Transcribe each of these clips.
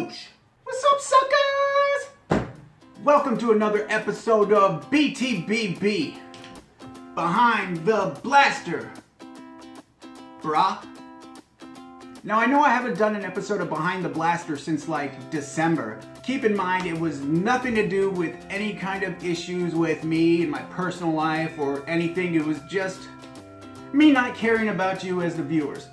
Booch! What's up, suckers? Welcome to another episode of BTBB. Behind the Blaster. Brah. Now I know I haven't done an episode of Behind the Blaster since like December. Keep in mind it was nothing to do with any kind of issues with me in my personal life or anything. It was just me not caring about you as the viewers.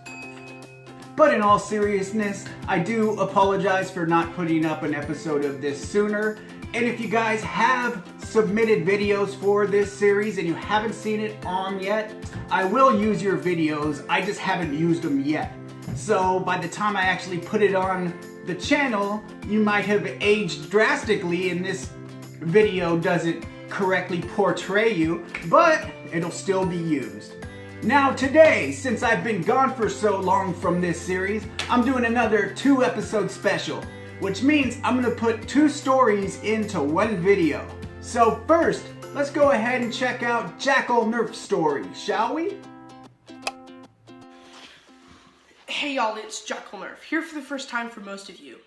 But in all seriousness, I do apologize for not putting up an episode of this sooner. And if you guys have submitted videos for this series and you haven't seen it on yet, I will use your videos. I just haven't used them yet. So by the time I actually put it on the channel, you might have aged drastically and this video doesn't correctly portray you, but it'll still be used. Now today, since I've been gone for so long from this series, I'm doing another 2-episode special, which means I'm gonna put 2 stories into one video. So first, let's go ahead and check out Jackal Nerf story, shall we? Hey y'all, it's Jackal Nerf, here for the first time for most of you.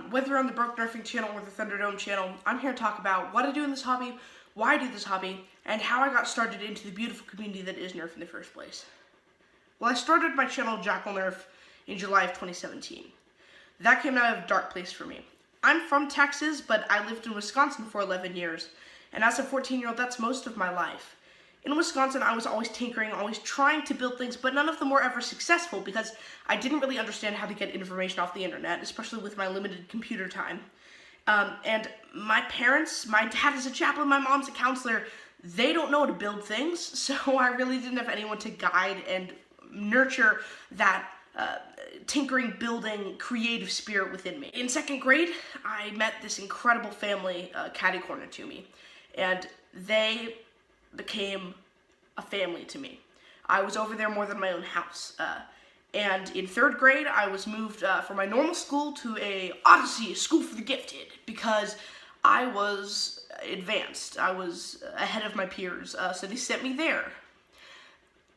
Whether you're on the Broke Nerfing channel or the Thunderdome channel, I'm here to talk about what I do in this hobby, why I do this hobby, and how I got started into the beautiful community that is Nerf in the first place. Well, I started my channel Jackal Nerf in July of 2017. That came out of a dark place for me. I'm from Texas, but I lived in Wisconsin for 11 years, and as a 14-year-old, that's most of my life. In Wisconsin, I was always tinkering, always trying to build things, but none of them were ever successful because I didn't really understand how to get information off the internet, especially with my limited computer time. And my parents, my dad is a chaplain, my mom's a counselor, they don't know how to build things, so I really didn't have anyone to guide and nurture that tinkering, building, creative spirit within me. In 2nd grade, I met this incredible family catty corner to me, and they became a family to me. I was over there more than my own house. And in 3rd grade, I was moved from my normal school to a Odyssey, a school for the gifted, because I was advanced. I was ahead of my peers, so they sent me there.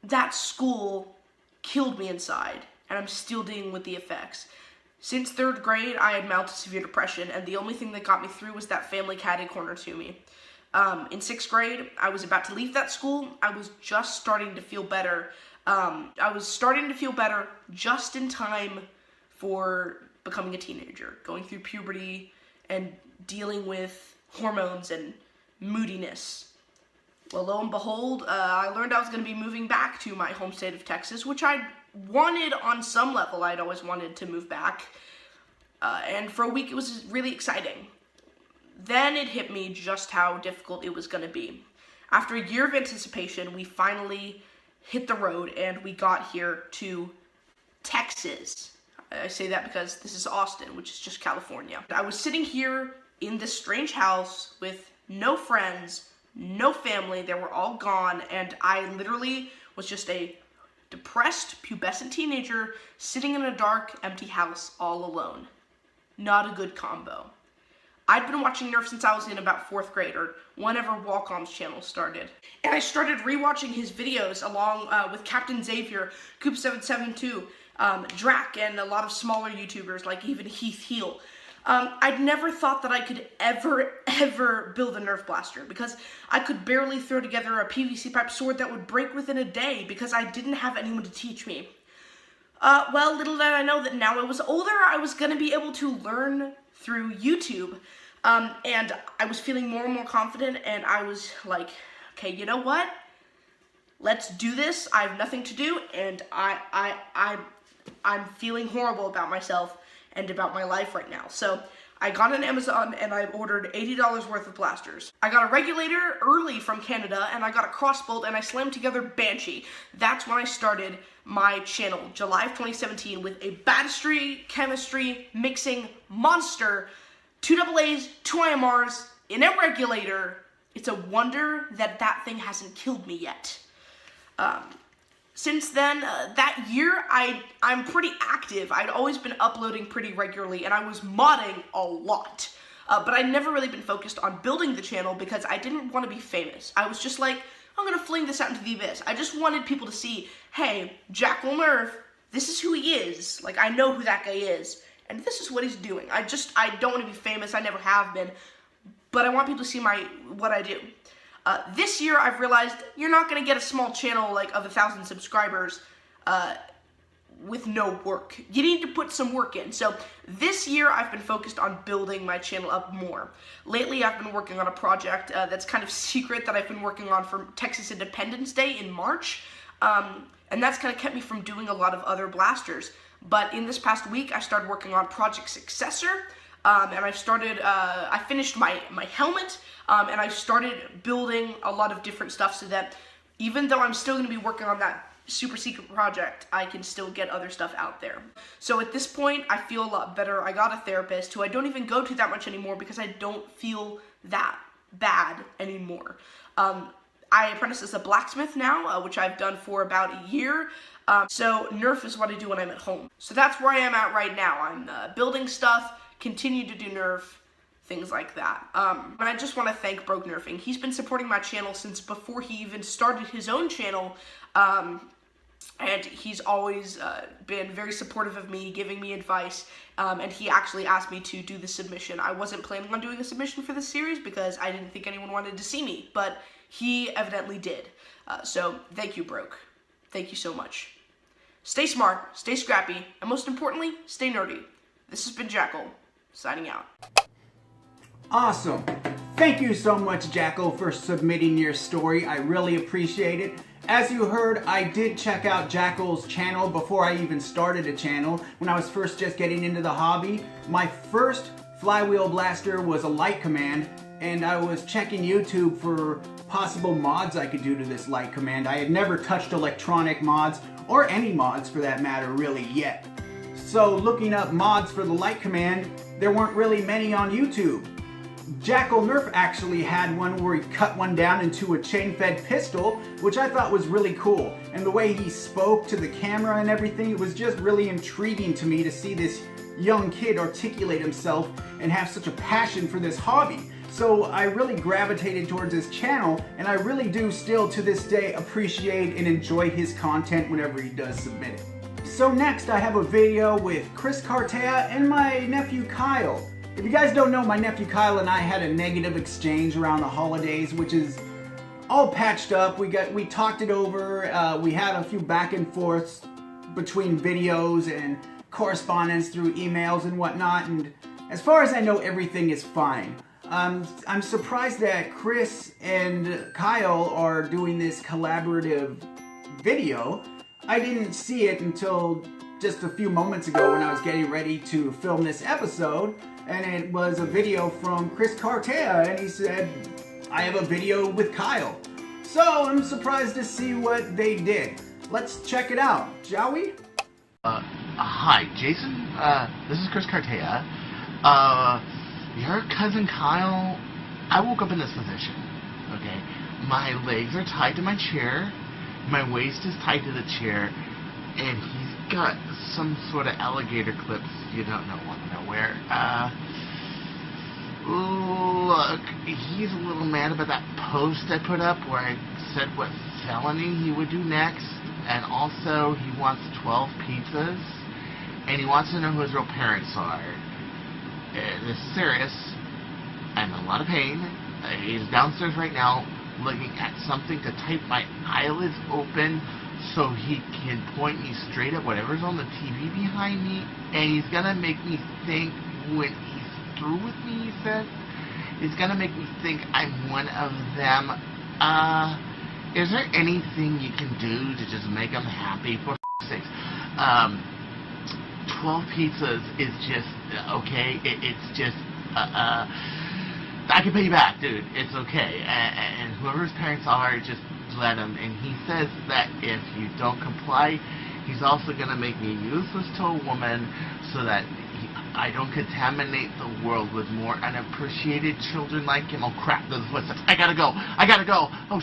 That school killed me inside, and I'm still dealing with the effects. Since 3rd grade, I had mild to severe depression, and the only thing that got me through was that family catty corner to me. In 6th grade, I was about to leave that school. I was just starting to feel better. I was starting to feel better just in time for becoming a teenager, going through puberty and dealing with hormones and moodiness. Well, lo and behold, I learned I was going to be moving back to my home state of Texas, which I wanted on some level. I'd always wanted to move back. And for a week, it was really exciting. Then it hit me just how difficult it was going to be. After a year of anticipation, we finally hit the road and we got here to Texas. I say that because this is Austin, which is just California. I was sitting here in this strange house with no friends, no family. They were all gone, and I literally was just a depressed, pubescent teenager sitting in a dark, empty house all alone. Not a good combo. I'd been watching Nerf since I was in about 4th grade, or whenever Wacom's channel started. And I started rewatching his videos along with Captain Xavier, Coop772, Drac, and a lot of smaller YouTubers like even Heath Heel. I'd never thought that I could ever build a Nerf blaster because I could barely throw together a PVC pipe sword that would break within a day because I didn't have anyone to teach me. Well, little did I know that now I was older, I was going to be able to learn through YouTube. And I was feeling more and more confident, and I was like, okay, you know what? Let's do this. I have nothing to do, and I'm feeling horrible about myself and about my life right now. So I got on Amazon, and I ordered $80 worth of blasters. I got a regulator early from Canada, and I got a crossbolt, and I slammed together Banshee. That's when I started my channel, July of 2017, with a battery chemistry mixing monster, 2 AA's, 2 IMRs, in a regulator. It's a wonder that that thing hasn't killed me yet. Since then, that year, I'm pretty active. I'd always been uploading pretty regularly, and I was modding a lot. But I'd never really been focused on building the channel because I didn't want to be famous. I was just like, I'm gonna fling this out into the abyss. I just wanted people to see, hey, Jackal Nerf, this is who he is. Like, I know who that guy is. and this is what he's doing. I don't want to be famous. I never have been, but I want people to see what I do. This year, I've realized you're not going to get a small channel like of 1,000 subscribers with no work. You need to put some work in. So this year, I've been focused on building my channel up more. Lately, I've been working on a project that's kind of secret that I've been working on for Texas Independence Day in March, and that's kind of kept me from doing a lot of other blasters. But in this past week, I started working on Project Successor, and I finished my helmet, and I started building a lot of different stuff so that even though I'm still going to be working on that super secret project, I can still get other stuff out there. So at this point, I feel a lot better. I got a therapist who I don't even go to that much anymore because I don't feel that bad anymore. I apprentice as a blacksmith now, which I've done for about a year. So Nerf is what I do when I'm at home. So that's where I am at right now. I'm building stuff, continue to do Nerf, things like that. And I just want to thank Broke Nerfing. He's been supporting my channel since before he even started his own channel. And he's always been very supportive of me, giving me advice, and he actually asked me to do the submission. I wasn't planning on doing a submission for this series because I didn't think anyone wanted to see me, but he evidently did. So thank you, Broke. Thank you so much. Stay smart, stay scrappy, and most importantly, stay nerdy. This has been Jackal, signing out. Awesome. Thank you so much, Jackal, for submitting your story. I really appreciate it. As you heard, I did check out Jackal's channel before I even started a channel. When I was first just getting into the hobby, my first flywheel blaster was a light command, and I was checking YouTube for possible mods I could do to this light command. I had never touched electronic mods, or any mods for that matter, really, yet. So looking up mods for the light command, there weren't really many on YouTube. Jackal Nerf actually had one where he cut one down into a chain-fed pistol, which I thought was really cool. And the way he spoke to the camera and everything, it was just really intriguing to me to see this young kid articulate himself and have such a passion for this hobby. So I really gravitated towards his channel, and I really do still to this day appreciate and enjoy his content whenever he does submit it. So next I have a video with Chris Cartaya and my nephew Kyle. If you guys don't know, my nephew Kyle and I had a negative exchange around the holidays, which is all patched up. We talked it over. We had a few back and forths between videos and correspondence through emails and whatnot. And as far as I know, everything is fine. I'm surprised that Chris and Kyle are doing this collaborative video. I didn't see it until just a few moments ago when I was getting ready to film this episode. And it was a video from Chris Cartaya, and he said, I have a video with Kyle. So I'm surprised to see what they did. Let's check it out, shall we? Hi, Jason. This is Chris Cartaya. Your cousin Kyle, I woke up in this position, okay? My legs are tied to my chair, my waist is tied to the chair, and he's got some sort of alligator clips you don't want to know where. Look, he's a little mad about that post I put up where I said what felony he would do next, and also he wants 12 pizzas, and he wants to know who his real parents are. This is serious. I'm in a lot of pain. He's downstairs right now looking at something to type my eyelids open so he can point me straight at whatever's on the TV behind me, and he's gonna make me think when he's through with me, he says, he's gonna make me think I'm one of them. Is there anything you can do to just make him happy, for sakes? 12 pizzas is just, okay, it's just, I can pay you back, dude, it's okay, and whoever his parents are, just let him, and he says that if you don't comply, he's also going to make me useless to a woman so that I don't contaminate the world with more unappreciated children like him. Oh crap, those footsteps, I gotta go, oh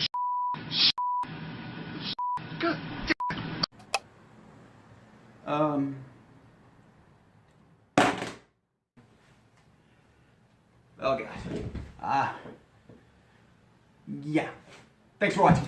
good. Oh god. Yeah. Thanks for watching.